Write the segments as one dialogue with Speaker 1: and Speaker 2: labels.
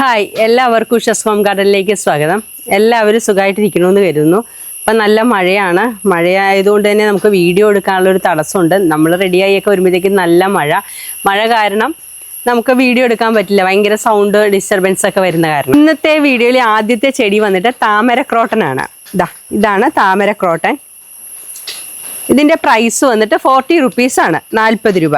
Speaker 1: Hi, എല്ലാവർക്കും ഉഷസ് home ഗാർഡനിലേക്ക് സ്വാഗതം. എല്ലാവരും സുഖമായിട്ടിരിക്കണമെന്ന് കരുതുന്നു. ഇപ്പം നല്ല മഴയാണ്. മഴയായതുകൊണ്ട് തന്നെ നമുക്ക് വീഡിയോ എടുക്കാനുള്ളൊരു തടസ്സമുണ്ട്. നമ്മൾ റെഡിയായിയൊക്കെ വരുമ്പോഴത്തേക്കും നല്ല മഴ കാരണം നമുക്ക് വീഡിയോ എടുക്കാൻ പറ്റില്ല. ഭയങ്കര സൗണ്ട് ഡിസ്റ്റർബൻസ് ഒക്കെ വരുന്ന കാരണം. ഇന്നത്തെ വീഡിയോയിൽ ആദ്യത്തെ ചെടി വന്നിട്ട് താമരക്രോട്ടനാണ്. ഇതാണ് താമരക്രോട്ടൻ. ഇതിൻ്റെ പ്രൈസ് വന്നിട്ട് 40 റുപ്പീസാണ്, 40 രൂപ.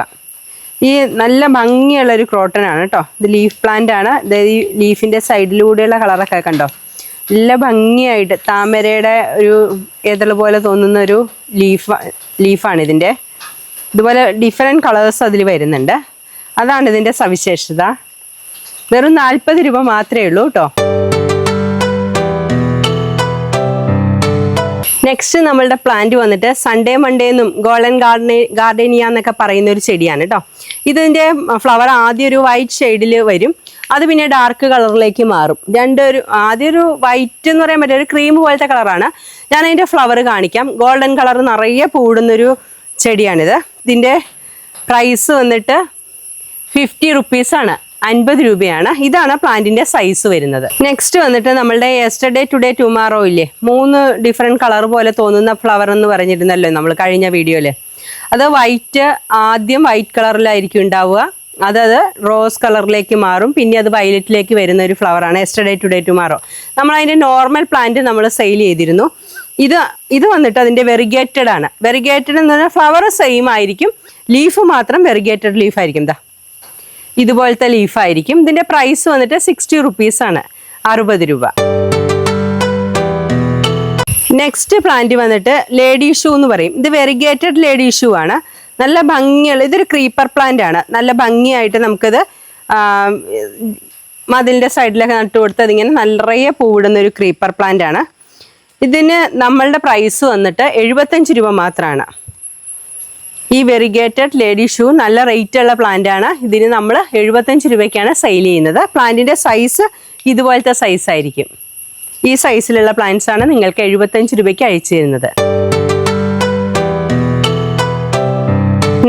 Speaker 1: ഈ നല്ല ഭംഗിയുള്ളൊരു ക്രോട്ടനാണ് കേട്ടോ. ഇത് ലീഫ് പ്ലാന്റ് ആണ്. ഈ ലീഫിൻ്റെ സൈഡിലൂടെയുള്ള കളറൊക്കെ കണ്ടോ, നല്ല ഭംഗിയായിട്ട് താമരയുടെ ഒരു ഏതള പോലെ തോന്നുന്ന ഒരു ലീഫാണ് ഇതിൻ്റെ. ഇതുപോലെ ഡിഫറെൻറ്റ് കളേഴ്സ് അതിൽ വരുന്നുണ്ട്. അതാണ് ഇതിൻ്റെ സവിശേഷത. വെറും 40 രൂപ മാത്രമേ ഉള്ളൂ കേട്ടോ. നെക്സ്റ്റ് നമ്മളുടെ പ്ലാന്റ് വന്നിട്ട് സൺഡേ മൺഡേ എന്നും ഗോൾഡൻ ഗാർഡേനിയ എന്നൊക്കെ പറയുന്ന ഒരു ചെടിയാണ് കേട്ടോ. ഇതിൻ്റെ ഫ്ലവർ ആദ്യം ഒരു വൈറ്റ് ഷെയ്ഡിൽ വരും, അത് പിന്നെ ഡാർക്ക് കളറിലേക്ക് മാറും. ആദ്യം ഒരു വൈറ്റ് എന്ന് പറയാൻ പറ്റിയ ഒരു ക്രീം പോലത്തെ കളറാണ്. ഞാൻ അതിൻ്റെ ഫ്ലവർ കാണിക്കാം. ഗോൾഡൻ കളർ നിറയെ പൂടുന്നൊരു ചെടിയാണിത്. ഇതിൻ്റെ പ്രൈസ് വന്നിട്ട് 50 റുപ്പീസാണ്, 50 രൂപയാണ്. ഇതാണ് പ്ലാന്റിന്റെ സൈസ് വരുന്നത്. നെക്സ്റ്റ് വന്നിട്ട് നമ്മളുടെ യെസ്റ്റർഡേ ടുഡേ ടുമാറോ ഇല്ലേ, 3 ഡിഫറെന്റ് കളർ പോലെ തോന്നുന്ന ഫ്ലവർ എന്ന് പറഞ്ഞിരുന്നല്ലോ നമ്മൾ കഴിഞ്ഞ വീഡിയോയില്. അത് ആദ്യം വൈറ്റ് കളറിലായിരിക്കും ഉണ്ടാവുക, അത് റോസ് കളറിലേക്ക് മാറും, പിന്നെ അത് വയലറ്റിലേക്ക് വരുന്ന ഒരു ഫ്ലവറാണ് യെസ്റ്റർഡേ ടുഡേ ടുമാറോ. നമ്മൾ അതിന്റെ നോർമൽ പ്ലാന്റ് നമ്മൾ സെയിൽ ചെയ്തിരുന്നു. ഇത് വന്നിട്ട് അതിന്റെ വെറിഗേറ്റഡ് ആണ്. വെറിഗേറ്റഡ് എന്ന് പറഞ്ഞാൽ ഫ്ലവർ സെയിം ആയിരിക്കും, ലീഫ് മാത്രം വെറിഗേറ്റഡ് ലീഫായിരിക്കും. ഇതുപോലത്തെ ലീഫായിരിക്കും. ഇതിന്റെ പ്രൈസ് വന്നിട്ട് 60 റുപ്പീസാണ്, 60 രൂപ. നെക്സ്റ്റ് പ്ലാന്റ് വന്നിട്ട് ലേഡി ഷൂ എന്ന് പറയും. ഇത് വെറിഗേറ്റഡ് ലേഡി ഷൂ ആണ്. നല്ല ഭംഗിയുള്ള, ഇതൊരു ക്രീപ്പർ പ്ലാന്റ് ആണ്. നല്ല ഭംഗിയായിട്ട് നമുക്കിത് മതിലിന്റെ സൈഡിലൊക്കെ നട്ടു കൊടുത്ത് അതിങ്ങനെ നിറയെ പൂവിടുന്ന ഒരു ക്രീപ്പർ പ്ലാന്റ് ആണ്. ഇതിന് നമ്മളുടെ പ്രൈസ് വന്നിട്ട് 75 രൂപ മാത്രമാണ്. ഈ വെറിഗേറ്റഡ് ലേഡി ഷൂ നല്ല റേറ്റ് ഉള്ള പ്ലാന്റ് ആണ്. ഇതിന് നമ്മൾ 75 രൂപയ്ക്കാണ് സെയിൽ ചെയ്യുന്നത്. പ്ലാന്റിന്റെ സൈസ് ഇതുപോലത്തെ സൈസ് ആയിരിക്കും. ഈ സൈസിലുള്ള പ്ലാന്റ്സ് ആണ് നിങ്ങൾക്ക് 75 രൂപയ്ക്ക് അയച്ചു തരുന്നത്.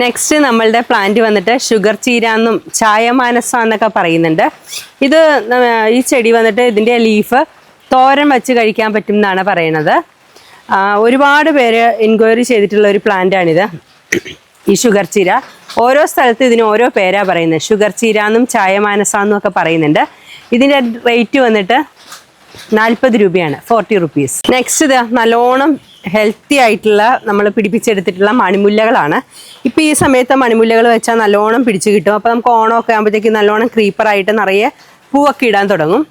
Speaker 1: നെക്സ്റ്റ് നമ്മളുടെ പ്ലാന്റ് വന്നിട്ട് ഷുഗർ ചീര എന്നും ചായമാനസ എന്നൊക്കെ പറയുന്നുണ്ട്. ഈ ചെടി വന്നിട്ട് ഇതിൻ്റെ ലീഫ് തോരൻ വെച്ച് കഴിക്കാൻ പറ്റും എന്നാണ് പറയുന്നത്. ഒരുപാട് പേര് എൻക്വയറി ചെയ്തിട്ടുള്ള ഒരു പ്ലാന്റാണിത്. ഈ ഷുഗർ ചീര ഓരോ സ്ഥലത്ത് ഇതിന് ഓരോ പേരാ പറയുന്നത്. ഷുഗർ ചീര എന്നും ചായമാനസ എന്നും ഒക്കെ പറയുന്നുണ്ട്. ഇതിൻ്റെ റേറ്റ് വന്നിട്ട് 40 രൂപയാണ്, 40 റുപ്പീസ്. നെക്സ്റ്റ് ഇത് നല്ലോണം ഹെൽത്തി ആയിട്ടുള്ള നമ്മൾ പിടിപ്പിച്ചെടുത്തിട്ടുള്ള മണിമുല്ലകളാണ്. ഇപ്പോൾ ഈ സമയത്ത് മണിമുല്ലകൾ വെച്ചാൽ നല്ലോണം പിടിച്ചു കിട്ടും. അപ്പോൾ നമുക്ക് ഓണമൊക്കെ ആകുമ്പോഴത്തേക്ക് നല്ലോണം ക്രീപ്പറായിട്ട് നിറയെ പൂവൊക്കെ ഇടാൻ തുടങ്ങും.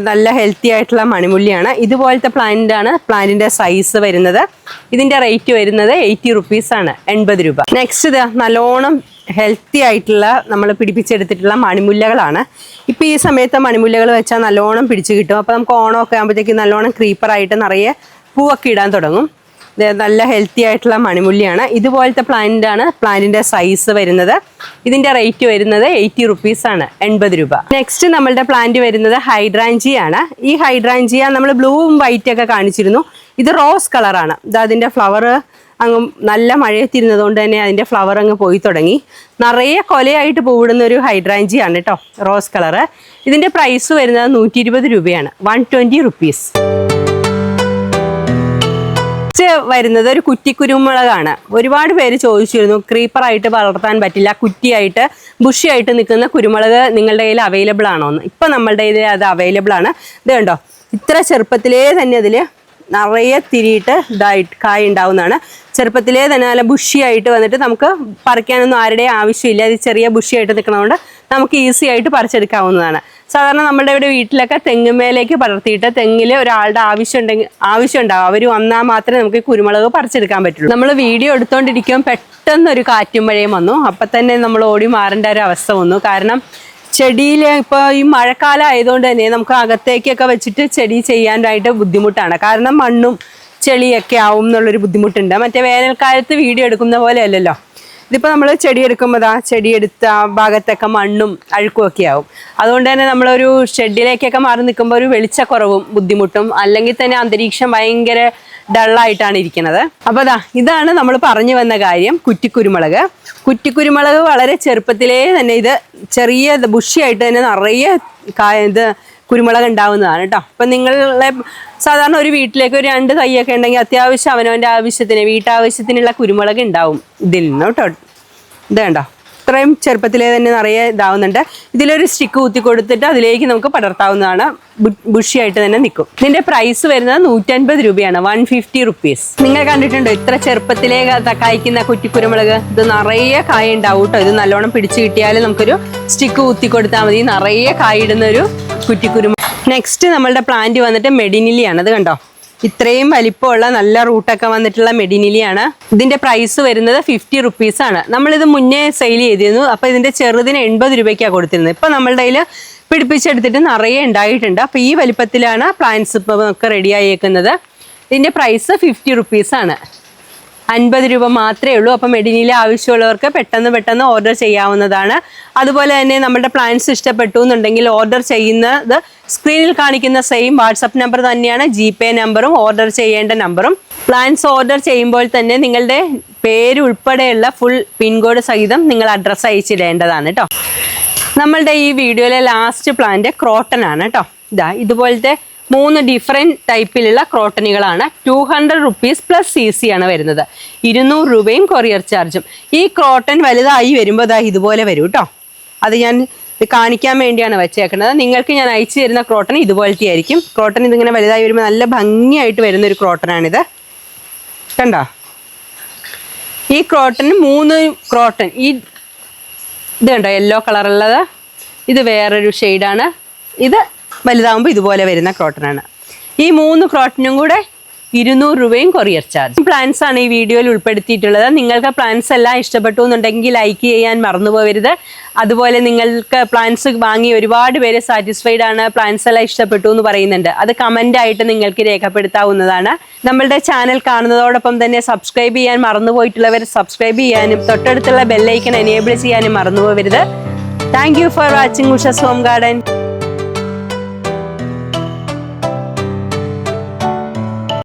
Speaker 1: നല്ല ഹെൽത്തി ആയിട്ടുള്ള മണിമുല്ലയാണ്. ഇതുപോലത്തെ പ്ലാന്റാണ്. പ്ലാന്റിന്റെ സൈസ് വരുന്നത്. ഇതിന്റെ റേറ്റ് വരുന്നത് 80 റുപ്പീസാണ്, 80 രൂപ. നെക്സ്റ്റ് ഇത് നല്ലോണം ഹെൽത്തി ആയിട്ടുള്ള നമ്മൾ പിടിപ്പിച്ചെടുത്തിട്ടുള്ള മണിമുല്ലകളാണ്. ഇപ്പോൾ ഈ സമയത്ത് മണിമുല്ലകൾ വെച്ചാൽ നല്ലോണം പിടിച്ചു കിട്ടും. അപ്പോൾ നമുക്ക് ഓണമൊക്കെ ആകുമ്പോഴത്തേക്ക് നല്ലോണം ക്രീപ്പറായിട്ട് നിറയെ പൂവൊക്കെ ഇടാൻ തുടങ്ങും. നല്ല ഹെൽത്തി ആയിട്ടുള്ള മണിമുല്ലയാണ്. ഇതുപോലത്തെ പ്ലാന്റാണ്. പ്ലാന്റിന്റെ സൈസ് വരുന്നത്. ഇതിന്റെ റേറ്റ് വരുന്നത് 80 റുപ്പീസാണ്, 80 രൂപ. നെക്സ്റ്റ് നമ്മളുടെ പ്ലാന്റ് വരുന്നത് ഹൈഡ്രാഞ്ചിയ ആണ്. ഈ ഹൈഡ്രാഞ്ചിയ നമ്മൾ ബ്ലൂവും വൈറ്റ് ഒക്കെ കാണിച്ചിരുന്നു. ഇത് റോസ് കളറാണ്. അതിന്റെ ഫ്ലവർ അങ്ങ് നല്ല മഴയത്തിരുന്നതുകൊണ്ട് തന്നെ അതിന്റെ ഫ്ലവർ അങ്ങ് പോയി തുടങ്ങി. നിറയെ കൊലയായിട്ട് പൂവിടുന്ന ഒരു ഹൈഡ്രാഞ്ചിയ ആണ് കേട്ടോ, റോസ് കളറ്. ഇതിന്റെ പ്രൈസ് വരുന്നത് 120 രൂപയാണ്, 120 റുപ്പീസ്. വരുന്നത് ഒരു കുറ്റിക്കുരുമുളകാണ്. ഒരുപാട് പേര് ചോദിച്ചിരുന്നു, ക്രീപ്പറായിട്ട് വളർത്താൻ പറ്റില്ല, കുറ്റിയായിട്ട് ബുഷിയായിട്ട് നിൽക്കുന്ന കുരുമുളക് നിങ്ങളുടെ കയ്യിൽ അവൈലബിൾ ആണോ എന്ന്. ഇപ്പം നമ്മളുടെ കയ്യിൽ അത് അവൈലബിൾ ആണ്. ഇത് കണ്ടോ, ഇത്ര ചെറുപ്പത്തിലേ തന്നെ അതിൽ നിറയെ തിരിയിട്ട് കായ് ഉണ്ടാവുന്നതാണ്. ചെറുപ്പത്തിലേ തന്നെ നല്ല ബുഷിയായിട്ട് വന്നിട്ട് നമുക്ക് പറിക്കാനൊന്നും ആരുടെയും ആവശ്യമില്ല. ഇത് ചെറിയ ബുഷിയായിട്ട് നിൽക്കുന്നതുകൊണ്ട് നമുക്ക് ഈസി ആയിട്ട് പറിച്ചെടുക്കാവുന്നതാണ്. സാധാരണ നമ്മുടെ ഇവിടെ വീട്ടിലൊക്കെ തെങ്ങുമേലേക്ക് പടർത്തിയിട്ട് തെങ്ങിൽ ഒരാളുടെ ആവശ്യമുണ്ടാവും. അവർ വന്നാൽ മാത്രമേ നമുക്ക് ഈ കുരുമുളക് പറിച്ചെടുക്കാൻ പറ്റുള്ളൂ. നമ്മൾ വീഡിയോ എടുത്തുകൊണ്ടിരിക്കുമ്പോൾ പെട്ടെന്നൊരു കാറ്റും മഴയും വന്നു. അപ്പം തന്നെ നമ്മൾ ഓടി മാറേണ്ട ഒരു അവസ്ഥ വന്നു. കാരണം ചെടിയിൽ ഇപ്പോൾ ഈ മഴക്കാലം ആയതുകൊണ്ട് തന്നെ നമുക്ക് അകത്തേക്കൊക്കെ വെച്ചിട്ട് ചെടി ചെയ്യാനായിട്ട് ബുദ്ധിമുട്ടാണ്. കാരണം മണ്ണും ചെളിയൊക്കെ ആവും എന്നുള്ളൊരു ബുദ്ധിമുട്ടുണ്ട്. മറ്റേ വേനൽക്കാലത്ത് വീഡിയോ എടുക്കുന്ന പോലെ അല്ലല്ലോ. ഇതിപ്പോൾ നമ്മൾ ചെടി എടുക്കുമ്പോൾ ചെടിയെടുത്ത ഭാഗത്തൊക്കെ മണ്ണും അഴുക്കും ഒക്കെ ആവും. അതുകൊണ്ട് തന്നെ നമ്മളൊരു ഷെഡിലേക്കൊക്കെ മാറി നിൽക്കുമ്പോൾ ഒരു വെളിച്ചക്കുറവും ബുദ്ധിമുട്ടും, അല്ലെങ്കിൽ തന്നെ അന്തരീക്ഷം ഭയങ്കര ഡള്ളായിട്ടാണ് ഇരിക്കുന്നത്. അപ്പോൾ ഇതാണ് നമ്മൾ പറഞ്ഞു വന്ന കാര്യം, കുറ്റിക്കുരുമുളക്. കുറ്റിക്കുരുമുളക് വളരെ ചെറുപ്പത്തിലേ തന്നെ ഇത് ചെറിയ ബുഷിയായിട്ട് തന്നെ നിറയെ ഇത് കുരുമുളക് ഉണ്ടാവുന്നതാണ് കേട്ടോ. അപ്പം നിങ്ങളെ സാധാരണ ഒരു വീട്ടിലേക്ക് ഒരു 2 തൈയൊക്കെ ഉണ്ടെങ്കിൽ അത്യാവശ്യം അവനവൻ്റെ ആവശ്യത്തിന് വീട്ടാവശ്യത്തിനുള്ള കുരുമുളക് ഉണ്ടാവും ഇതിൽ നിന്ന് കേട്ടോ. ഇത് കണ്ടോ, ഇത്രയും ചെറുപ്പത്തിലേ തന്നെ നിറയെ ഇതാവുന്നുണ്ട്. ഇതിലൊരു സ്റ്റിക്ക് കുത്തി കൊടുത്തിട്ട് അതിലേക്ക് നമുക്ക് പടർത്താവുന്നതാണ്. ബുഷിയായിട്ട് തന്നെ നിൽക്കും. ഇതിന്റെ പ്രൈസ് വരുന്നത് 150 രൂപയാണ്, 150 റുപ്പീസ്. നിങ്ങൾ കണ്ടിട്ടുണ്ടോ ഇത്ര ചെറുപ്പത്തിലേ കായ്ക്കുന്ന കുറ്റിക്കുരുമുളക്? ഇത് നിറയെ കായ ഉണ്ടാവും കേട്ടോ. ഇത് നല്ലോണം പിടിച്ചു കിട്ടിയാൽ നമുക്കൊരു സ്റ്റിക്ക് കുത്തി കൊടുത്താൽ മതി. നിറയെ കായിടുന്ന ഒരു കുറ്റിക്കുരുമുളക്. നെക്സ്റ്റ് നമ്മളുടെ പ്ലാന്റ് വന്നിട്ട് മെഡിനിലിയാണ്. അത് കണ്ടോ, ഇത്രയും വലിപ്പമുള്ള നല്ല റൂട്ടൊക്കെ വന്നിട്ടുള്ള മെഡിനിലിയാണ്. ഇതിന്റെ പ്രൈസ് വരുന്നത് 50 റുപ്പീസ് ആണ്. നമ്മളിത് മുന്നേ സെയിൽ ചെയ്തിരുന്നു. അപ്പോൾ ഇതിന്റെ ചെറുതിന് 80 രൂപയ്ക്കാണ് കൊടുത്തിരുന്നത്. ഇപ്പം നമ്മളുടെ കയ്യിൽ പിടിപ്പിച്ചെടുത്തിട്ട് നിറയെ ഉണ്ടായിട്ടുണ്ട്. അപ്പോൾ ഈ വലിപ്പത്തിലാണ് പ്ലാന്റ്സ് ഇപ്പോൾ ഒക്കെ റെഡി ആയേക്കുന്നത്. ഇതിന്റെ പ്രൈസ് 50 റുപ്പീസ് ആണ്, 50 രൂപ മാത്രമേ ഉള്ളൂ. അപ്പം മെഡിനില ആവശ്യമുള്ളവർക്ക് പെട്ടെന്ന് ഓർഡർ ചെയ്യാവുന്നതാണ്. അതുപോലെ തന്നെ നമ്മുടെ പ്ലാൻസ് ഇഷ്ടപ്പെട്ടു എന്നുണ്ടെങ്കിൽ ഓർഡർ ചെയ്യുന്നത് സ്ക്രീനിൽ കാണിക്കുന്ന സെയിം വാട്സപ്പ് നമ്പർ തന്നെയാണ് GPay നമ്പറും ഓർഡർ ചെയ്യേണ്ട നമ്പറും. പ്ലാൻസ് ഓർഡർ ചെയ്യുമ്പോൾ തന്നെ നിങ്ങളുടെ പേര് ഉൾപ്പെടെയുള്ള ഫുൾ പിൻകോഡ് സഹിതം നിങ്ങൾ അഡ്രസ്സ് അയച്ചിടേണ്ടതാണ് കേട്ടോ. നമ്മളുടെ ഈ വീഡിയോയിലെ ലാസ്റ്റ് പ്ലാന്റ് ക്രോട്ടൺ ആണ് കേട്ടോ. ഇതുപോലത്തെ 3 ഡിഫറെൻറ്റ് ടൈപ്പിലുള്ള ക്രോട്ടനുകളാണ്. 200 റുപ്പീസ് പ്ലസ് CC ആണ് വരുന്നത്. 200 രൂപയും കൊറിയർ ചാർജും. ഈ ക്രോട്ടൺ വലുതായി വരുമ്പോൾ ഇതുപോലെ വരും കേട്ടോ. അത് ഞാൻ കാണിക്കാൻ വേണ്ടിയാണ് വെച്ചേക്കുന്നത്. നിങ്ങൾക്ക് ഞാൻ അയച്ചു തരുന്ന ക്രോട്ടൺ ഇതുപോലത്തെ ആയിരിക്കും. ക്രോട്ടൺ ഇതിങ്ങനെ വലുതായി വരുമ്പോൾ നല്ല ഭംഗിയായിട്ട് വരുന്നൊരു ക്രോട്ടനാണിത്. കണ്ടോ, ഈ ക്രോട്ടന് 3 ക്രോട്ടൺ. ഇത് കണ്ടോ യെല്ലോ കളറുള്ളത്, ഇത് വേറൊരു ഷെയ്ഡാണ്. ഇത് വലുതാകുമ്പോൾ ഇതുപോലെ വരുന്ന ക്രോട്ടനാണ്. ഈ 3 ക്രോട്ടനും കൂടെ 200 രൂപയും കൊറിയർ ചാർജ്. പ്ലാൻസ് ആണ് ഈ വീഡിയോയിൽ ഉൾപ്പെടുത്തിയിട്ടുള്ളത്. നിങ്ങൾക്ക് പ്ലാൻസ് എല്ലാം ഇഷ്ടപ്പെട്ടു എന്നുണ്ടെങ്കിൽ ലൈക്ക് ചെയ്യാൻ മറന്നു പോകരുത്. അതുപോലെ നിങ്ങൾക്ക് പ്ലാൻസ് വാങ്ങി ഒരുപാട് പേര് സാറ്റിസ്ഫൈഡ് ആണ്, പ്ലാൻസ് എല്ലാം ഇഷ്ടപ്പെട്ടു എന്ന് പറയുന്നുണ്ട്. അത് കമൻ്റ് ആയിട്ട് നിങ്ങൾക്ക് രേഖപ്പെടുത്താവുന്നതാണ്. നമ്മളുടെ ചാനൽ കാണുന്നതോടൊപ്പം തന്നെ സബ്സ്ക്രൈബ് ചെയ്യാൻ മറന്നുപോയിട്ടുള്ളവർ സബ്സ്ക്രൈബ് ചെയ്യാനും തൊട്ടടുത്തുള്ള ബെല്ലൈക്കൺ എനേബിൾ ചെയ്യാനും മറന്നു പോകരുത്. Thank you for watching Ushas home garden.